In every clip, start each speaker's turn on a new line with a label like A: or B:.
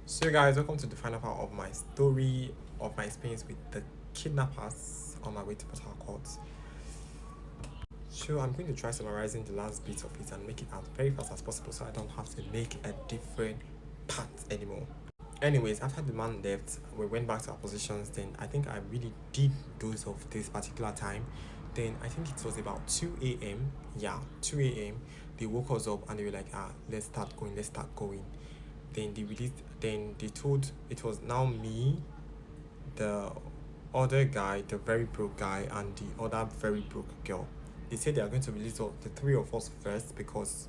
A: So, guys, welcome to the final part of my story of my experience with the kidnappers on my way to Port Harcourt. So, I'm going to try summarizing the last bits of it and make it as very fast as possible so I don't have to make a different part anymore. Anyways, after the man left, we went back to our positions. Then I think I really did doze off this particular time. Then I think it was about 2 a.m. Yeah, 2 a.m. They woke us up and they were like, let's start going, let's start going. Then they released, then they told it was now me, the other guy, the very broke guy, and the other very broke girl. They said they are going to release all the three of us first because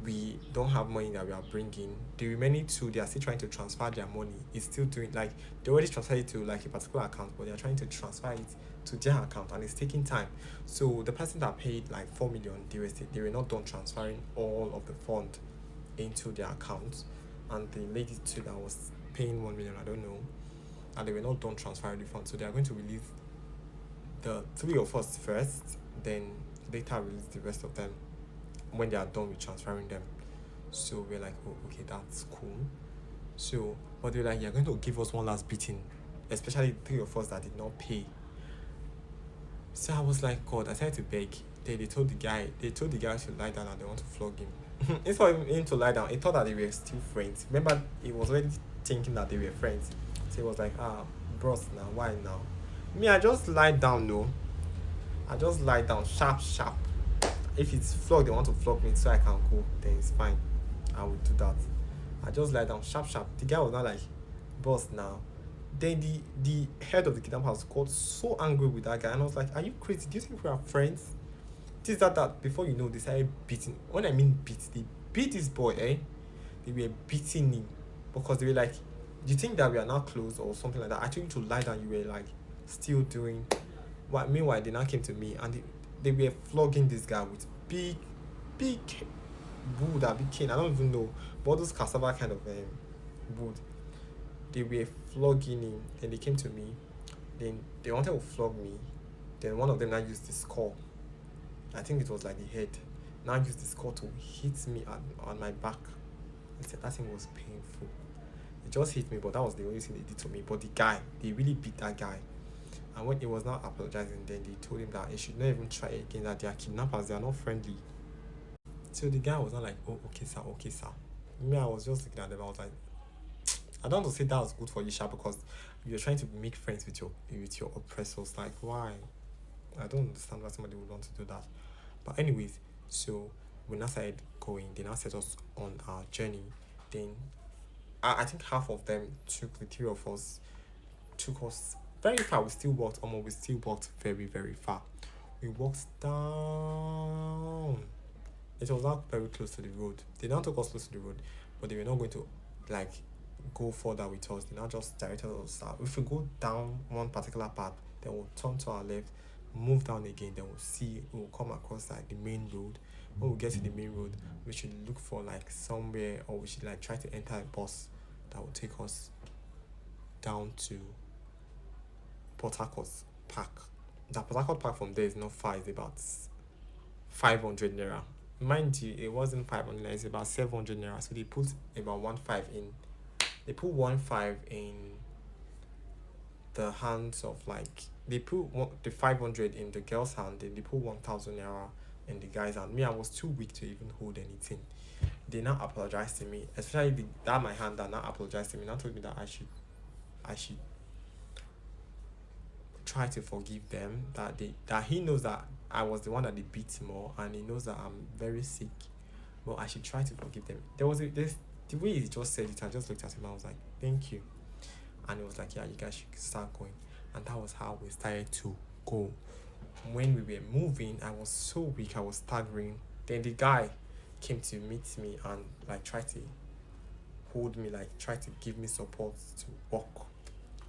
A: we don't have money that we are bringing. The remaining two, they are still trying to transfer their money. It's still doing like they already transferred it to like a particular account, but they are trying to transfer it to their account, and it's taking time. So the person that paid like 4 million, they were not done transferring all of the fund into their account, and the lady too that was paying 1 million, I don't know, and they were not done transferring the fund. So they are going to release the three of us first, then later release the rest of them when they are done with transferring them. So we're like, oh, okay, that's cool. So, but they're like, you're going to give us one last beating, especially the three of us that did not pay. So I was like, God, I started to beg. They told the guy to lie down and they want to flog him. Instead of him to lie down, he thought that they were still friends. Remember, he was already thinking that they were friends. So he was like, bros, now, why now? Me, I just lie down, no. I just lie down, sharp, sharp. If it's flog, they want to flog me so I can go, then it's fine. I will do that. I just lie down, sharp, sharp. The guy was not like, boss now. Then the head of the kidnappers got so angry with that guy, and I was like, are you crazy? Do you think we are friends? This, that. Before you know, they started beating. When I mean beat, they beat this boy, eh? They were beating him because they were like, do you think that we are not close or something like that? I told you to lie down, you were like still doing what. Meanwhile, they now came to me and they were flogging this guy with big wood or big cane. I don't even know, but all those cassava kind of wood. They were flogging him. Then they came to me. Then they wanted to flog me. Then one of them now used the skull. I think it was like the head. Now used the skull to hit me on my back. I said that thing was painful. It just hit me, but that was the only thing they did to me. But the guy, they really beat that guy. And when he was not apologizing, then they told him that he should not even try again, that they are kidnappers, they are not friendly. So the guy was not like, oh, okay, sir, okay, sir. Me, I was just looking at them, I was like, I don't want to say that was good for you, Sha, because you're trying to make friends with your oppressors. Like, why? I don't understand why somebody would want to do that. But anyways, so we now started going. They now set us on our journey. Then I think half of them took the three of us, took us very far. We still walked, almost we still walked very, very far. We walked down. It was not very close to the road. They now took us close to the road, but they were not going to like go further with us. They now just directed us out. If we go down one particular path, then we'll turn to our left, move down again, then we'll come across like the main road. When we get to the main road, we should look for like somewhere, or we should like try to enter a bus that will take us down to Port Harcourt Park. The Port Harcourt Park from there is not far, it's about 500 naira. Mind you, it wasn't 500 naira, it's about 700 naira. So they put about 1.5 in. They put 1.5 in the hands of like they put the 500 in the girl's hand, then they put 1,000 naira in the guy's hand. Me, I was too weak to even hold anything. They now apologized to me, especially that my hand that now apologized to me. Now told me that I should try to forgive them. That he knows that I was the one that they beat more, and he knows that I'm very sick. But I should try to forgive them. The way he just said it, I just looked at him. I was like, thank you. And it was like, yeah, you guys should start going. And that was how we started to go. When we were moving, I was so weak, I was staggering. Then the guy came to meet me and like tried to hold me, like tried to give me support to walk.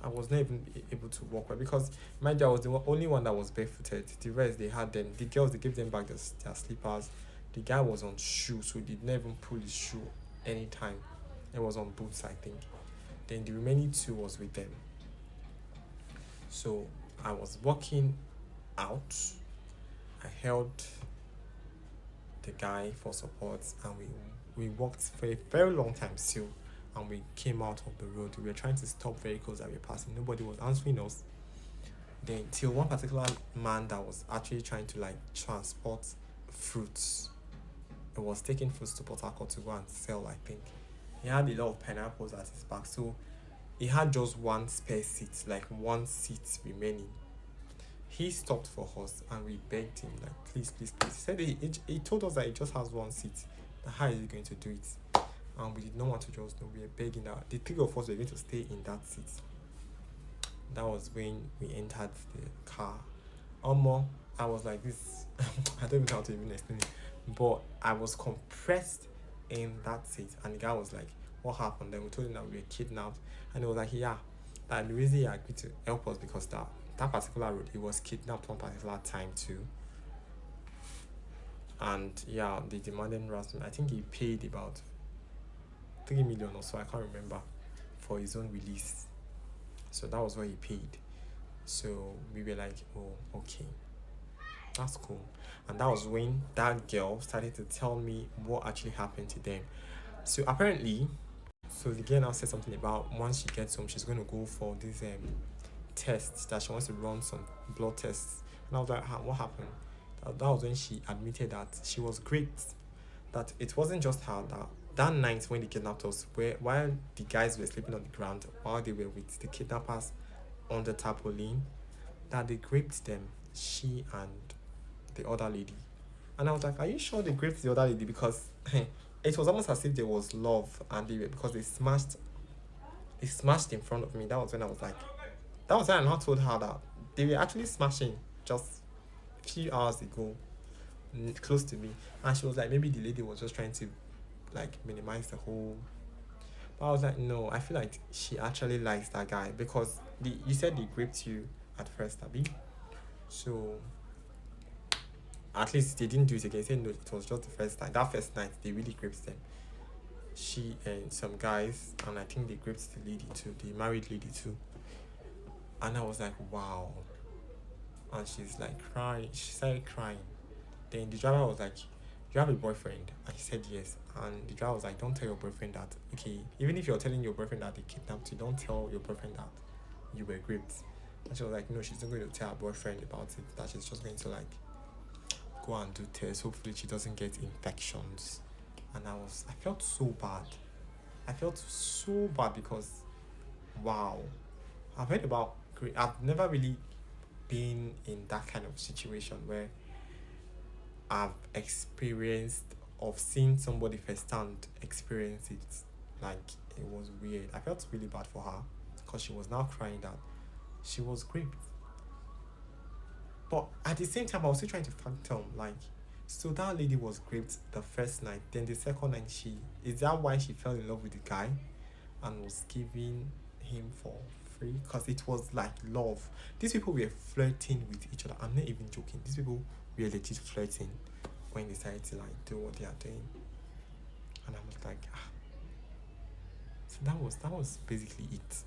A: I was not even able to walk well because mind you, I was the only one that was barefooted. The rest they had them. The girls they gave them back their slippers. The guy was on shoes, so he did not even pull his shoe anytime. It was on boots, I think. Then the remaining two was with them. So I was walking out. I held the guy for support, and we walked for a very long time still. and we came out of the road. We were trying to stop vehicles that were passing. Nobody was answering us. Then till one particular man that was actually trying to like transport fruits. It was taking fruits to Port Harcourt to go and sell, I think. He had a lot of pineapples at his back, so he had just one spare seat, like one seat remaining. He stopped for us and we begged him, like, please, please, please. He said he told us that he just has one seat. How is he going to do it? And we did not want to just know. We were begging that the three of us were going to stay in that seat. That was when we entered the car. Almost, I was like this. I don't even know how to even explain it. But I was compressed in that seat, and the guy was like, what happened? Then we told him that we were kidnapped, and he was like, yeah, that the reason he agreed to help us because that particular road he was kidnapped one particular time too. And yeah, they demanded ransom. I think he paid about 3 million or so, I can't remember, for his own release. So that was what he paid. So we were like, oh, okay, that's cool. And that was when that girl started to tell me what actually happened to them. So apparently, so the girl now said something about once she gets home, she's going to go for this tests, that she wants to run some blood tests. And I was like, what happened? That was when she admitted that she was raped. That it wasn't just her, that night when they kidnapped us, while the guys were sleeping on the ground, while they were with the kidnappers on the tarpaulin, that they raped them, she and the other lady. And I was like, are you sure they raped the other lady? Because it was almost as if there was love, and because they smashed in front of me. That was when I was like, that was when I not told her that they were actually smashing just a few hours ago, close to me. And she was like, maybe the lady was just trying to like minimize the whole. But I was like, no, I feel like she actually likes that guy, because you said they raped you at first, Abby. So at least they didn't do it again. They said no, it was just the first time. That first night they really raped them. She and some guys, and I think they raped the lady too, the married lady too. And I was like, wow. And she's like crying. She started crying. Then the driver was like, you have a boyfriend? And he said yes. And the driver was like, don't tell your boyfriend that. Okay, even if you're telling your boyfriend that they kidnapped you, don't tell your boyfriend that you were raped. And she was like, no, she's not going to tell her boyfriend about it, that she's just going to like go and do tests. Hopefully she doesn't get infections. And I felt so bad. I felt so bad because, wow, I've never really been in that kind of situation where I've experienced of seeing somebody firsthand experience it. Like, it was weird. I felt really bad for her because she was now crying that she was raped. But at the same time, I was still trying to fathom, like, so that lady was raped the first night, then the second night is that why she fell in love with the guy and was giving him for free? Because it was like love. These people were flirting with each other. I'm not even joking. These people were legit flirting when they decided to like do what they are doing. And I was like, So that was basically it.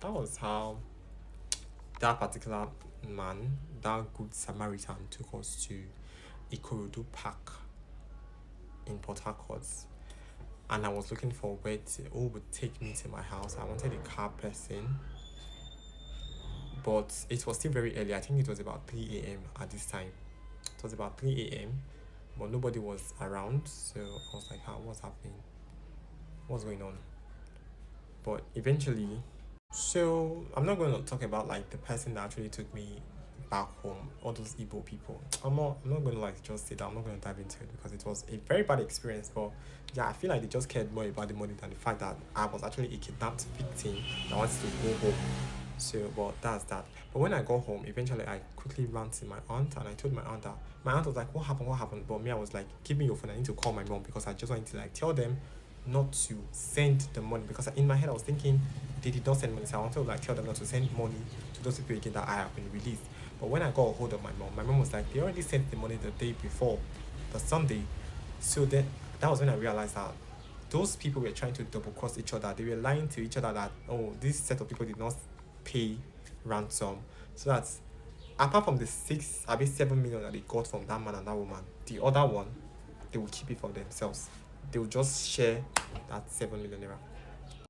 A: That was how that particular man, that good Samaritan, took us to Ikorodu Park in Port Harcourt. And I was looking for who would take me to my house. I wanted a car person, but it was still very early. I think it was about 3 a.m. at this time. It was about 3 a.m., but nobody was around. So I was like, what's happening? What's going on? But eventually, so I'm not going to talk about like the person that actually took me back home, all those Igbo people. I'm not going to like just say that. I'm not going to dive into it because it was a very bad experience. But yeah, I feel like they just cared more about the money than the fact that I was actually a kidnapped victim that wanted to go home. So, but that's that. But when I got home, eventually I quickly ran to my aunt and I told my aunt that. My aunt was like, what happened? But me, I was like, give me your phone, I need to call my mom, because I just wanted to like tell them not to send the money, because in my head I was thinking they did not send money, so I wanted to like tell them not to send money to those people again that I have been released. But when I got a hold of my mom was like, they already sent the money the day before, the Sunday. So then that was when I realized that those people were trying to double cross each other. They were lying to each other that, oh, this set of people did not pay ransom. So that's, apart from the 7 million that they got from that man and that woman, the other one, they will keep it for themselves. They will just share that 7 million naira.